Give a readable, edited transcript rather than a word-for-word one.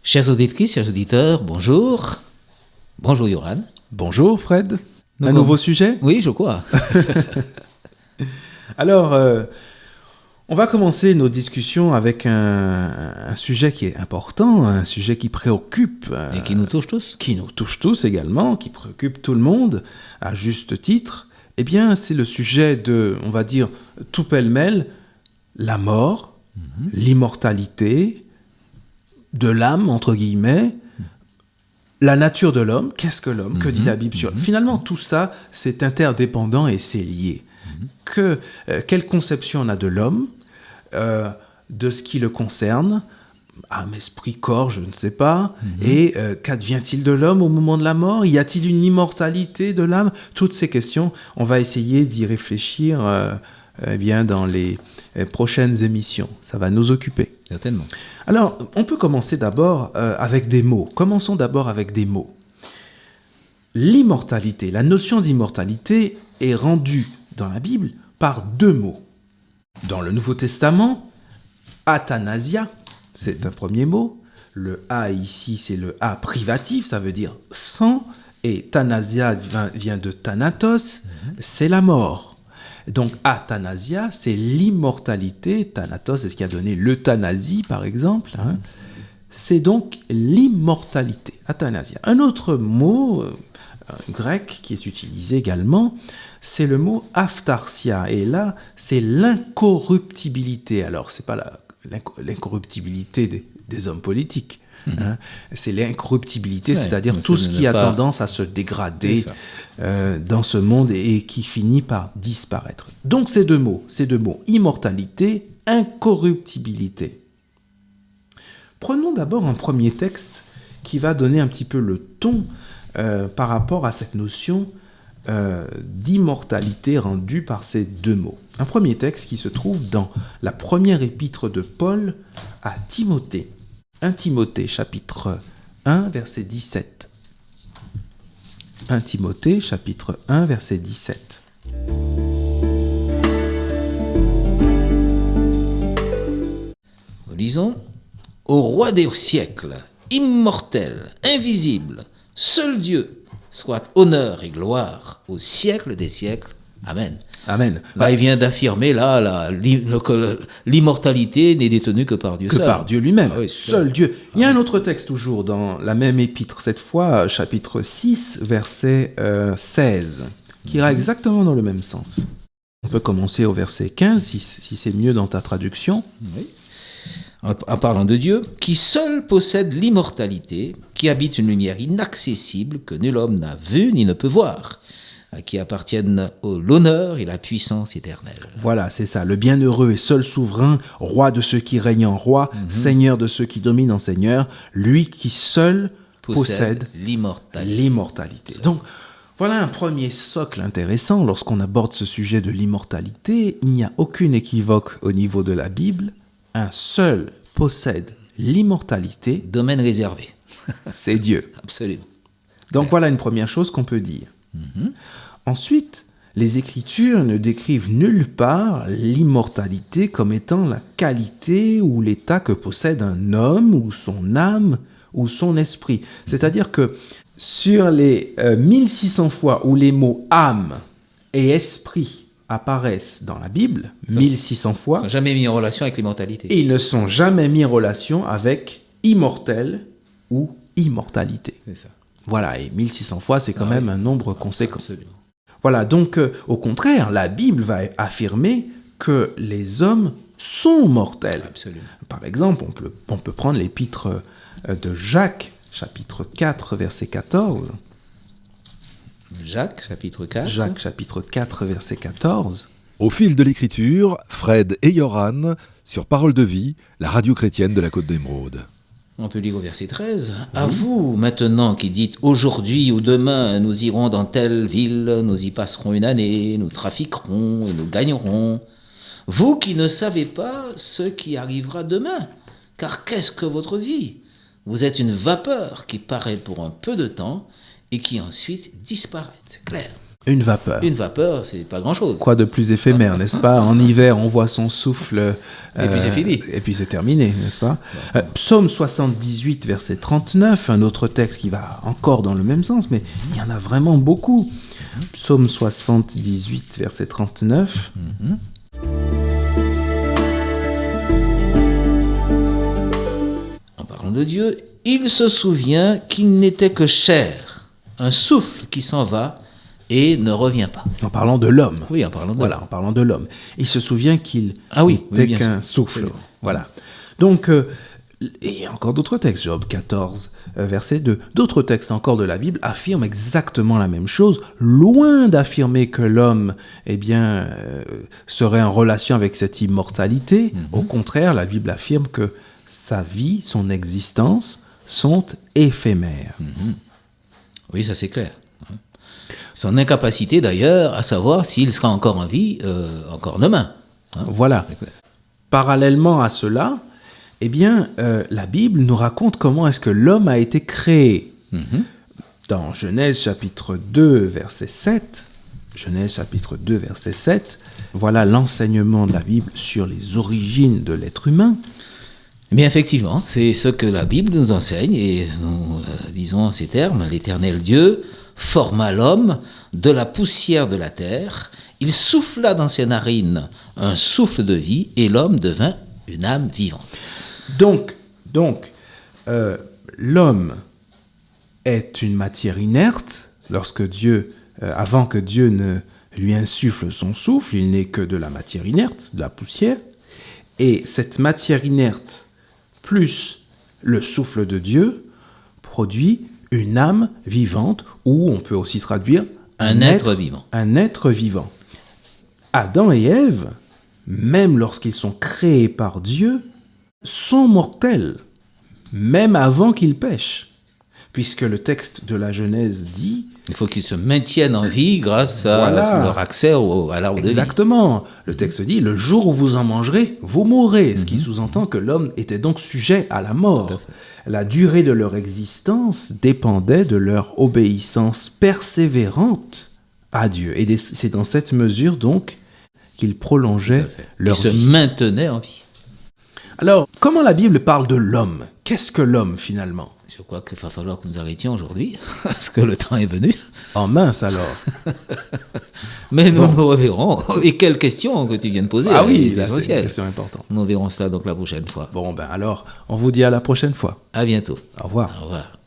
Chères auditrices, chers auditeurs, bonjour. Bonjour Yoran. Bonjour Fred. Un nouveau sujet ? Oui, je crois. Alors, on va commencer nos discussions avec un sujet qui est important, un sujet qui préoccupe. Et qui nous touche tous. Qui nous touche tous également, qui préoccupe tout le monde, à juste titre. Eh bien, c'est le sujet de, on va dire, tout pêle-mêle, la mort, l'immortalité, de l'âme, entre guillemets, la nature de l'homme, qu'est-ce que l'homme, que dit la Bible sur... Finalement, tout ça, c'est interdépendant et c'est lié. Quelle conception on a de l'homme, de ce qui le concerne, âme, esprit, corps, je ne sais pas, et qu'advient-il de l'homme au moment de la mort ? Y a-t-il une immortalité de l'âme ? Toutes ces questions, on va essayer d'y réfléchir bien dans les prochaines émissions. Ça va nous occuper. Certainement. Alors, on peut commencer d'abord avec des mots. Commençons d'abord avec des mots. L'immortalité, la notion d'immortalité est rendue dans la Bible par deux mots. Dans le Nouveau Testament, athanasia, c'est un premier mot. Le A ici, c'est le A privatif, ça veut dire sang. Et thanasia vient de thanatos, c'est la mort. Donc, athanasia, c'est l'immortalité. Thanatos, c'est ce qui a donné l'euthanasie, par exemple. C'est donc l'immortalité, athanasia. Un autre mot grec qui est utilisé également, c'est le mot aphtharsia. Et là, c'est l'incorruptibilité. Alors, c'est pas l'incorruptibilité des hommes politiques. C'est l'incorruptibilité, c'est-à-dire tout ce qui a tendance à se dégrader dans ce monde et qui finit par disparaître. Donc ces deux mots, immortalité, incorruptibilité. Prenons d'abord un premier texte qui va donner un petit peu le ton par rapport à cette notion d'immortalité rendue par ces deux mots. Un premier texte qui se trouve dans la première épître de Paul à Timothée. 1 Timothée, chapitre 1, verset 17. 1 Timothée, chapitre 1, verset 17. Nous lisons « Au roi des siècles, immortel, invisible, seul Dieu, soit honneur et gloire au siècle des siècles. Amen. » Amen. Là, il vient d'affirmer que l'immortalité n'est détenue que par Dieu seul. Que par Dieu lui-même, oui, seul Dieu. Il y a un autre texte toujours dans la même épître, cette fois chapitre 6, verset 16, qui ira exactement dans le même sens. On peut commencer au verset 15, si c'est mieux dans ta traduction. Oui. En parlant de Dieu, qui seul possède l'immortalité, qui habite une lumière inaccessible que nul homme n'a vue ni ne peut voir, à qui appartiennent l'honneur et la puissance éternelle. Voilà, c'est ça. Le bienheureux et seul souverain, roi de ceux qui règnent en roi, seigneur de ceux qui dominent en seigneur, lui qui seul possède l'immortalité. Donc, voilà un premier socle intéressant lorsqu'on aborde ce sujet de l'immortalité. Il n'y a aucune équivoque au niveau de la Bible. Un seul possède l'immortalité. Domaine réservé. C'est Dieu. Absolument. Donc voilà une première chose qu'on peut dire. Ensuite, les Écritures ne décrivent nulle part l'immortalité comme étant la qualité ou l'état que possède un homme ou son âme ou son esprit. C'est-à-dire que sur les 1600 fois où les mots âme et esprit apparaissent dans la Bible, 1600 fois, ils ne sont jamais mis en relation avec l'immortalité. Et ils ne sont jamais mis en relation avec immortel ou immortalité. C'est ça. Voilà, et 1600 fois, c'est quand même un nombre conséquent. Absolument. Voilà, donc au contraire, la Bible va affirmer que les hommes sont mortels. Absolument. Par exemple, on peut prendre l'épître de Jacques, chapitre 4, verset 14. Jacques, chapitre 4. Jacques, chapitre 4, verset 14. Au fil de l'écriture, Fred et Yoran, sur Parole de vie, la radio chrétienne de la Côte d'Émeraude. On peut lire au verset 13. « À vous, maintenant, qui dites aujourd'hui ou demain, nous irons dans telle ville, nous y passerons une année, nous trafiquerons et nous gagnerons. Vous qui ne savez pas ce qui arrivera demain, car qu'est-ce que votre vie ? Vous êtes une vapeur qui paraît pour un peu de temps et qui ensuite disparaît. » C'est clair. Une vapeur. Une vapeur, c'est pas grand-chose. Quoi de plus éphémère, n'est-ce pas? En hiver, on voit son souffle. Et puis c'est fini. Et puis c'est terminé, n'est-ce pas? Psaume 78, verset 39, un autre texte qui va encore dans le même sens, mais il y en a vraiment beaucoup. Psaume 78, verset 39. En parlant de Dieu, il se souvient qu'il n'était que chair, un souffle qui s'en va et ne revient pas. En parlant de l'homme. Oui, en parlant de Voilà, en parlant de l'homme. Il se souvient qu'il oui, n'était bien qu'un sûr. souffle. Absolument. Voilà. Donc, et il y a encore d'autres textes. Job 14, verset 2. D'autres textes encore de la Bible affirment exactement la même chose, loin d'affirmer que l'homme, serait en relation avec cette immortalité. Au contraire, la Bible affirme que sa vie, son existence, sont éphémères. Oui, ça c'est clair. Son incapacité d'ailleurs à savoir s'il sera encore en vie encore demain. Voilà. Parallèlement à cela, la Bible nous raconte comment est-ce que l'homme a été créé. Dans Genèse chapitre 2, verset 7, Genèse chapitre 2, verset 7, voilà l'enseignement de la Bible sur les origines de l'être humain. Mais effectivement, c'est ce que la Bible nous enseigne, et nous disons en ces termes, l'Éternel Dieu forma l'homme de la poussière de la terre, il souffla dans ses narines un souffle de vie, et l'homme devint une âme vivante. Donc, l'homme est une matière inerte, lorsque Dieu, avant que Dieu ne lui insuffle son souffle, il n'est que de la matière inerte, de la poussière, et cette matière inerte, plus le souffle de Dieu, produit une âme vivante, ou on peut aussi traduire un être vivant. Un être vivant. Adam et Ève, même lorsqu'ils sont créés par Dieu, sont mortels, même avant qu'ils pêchent. Puisque le texte de la Genèse dit... Il faut qu'ils se maintiennent en vie grâce à leur accès à l'arbre de vie. Exactement. Le texte dit, le jour où vous en mangerez, vous mourrez. Ce qui sous-entend que l'homme était donc sujet à la mort. La durée de leur existence dépendait de leur obéissance persévérante à Dieu. Et c'est dans cette mesure donc qu'ils prolongeaient leur vie. Ils se maintenaient en vie. Alors, comment la Bible parle de l'homme? Qu'est-ce que l'homme finalement? Je crois qu'il va falloir que nous arrêtions aujourd'hui, parce que le temps est venu. Oh mince alors. Mais nous reverrons. Et quelle question que tu viens de poser. Ah oui, c'est c'est une question importante. Nous verrons cela donc la prochaine fois. Bon, alors, on vous dit à la prochaine fois. À bientôt. Au revoir. Au revoir.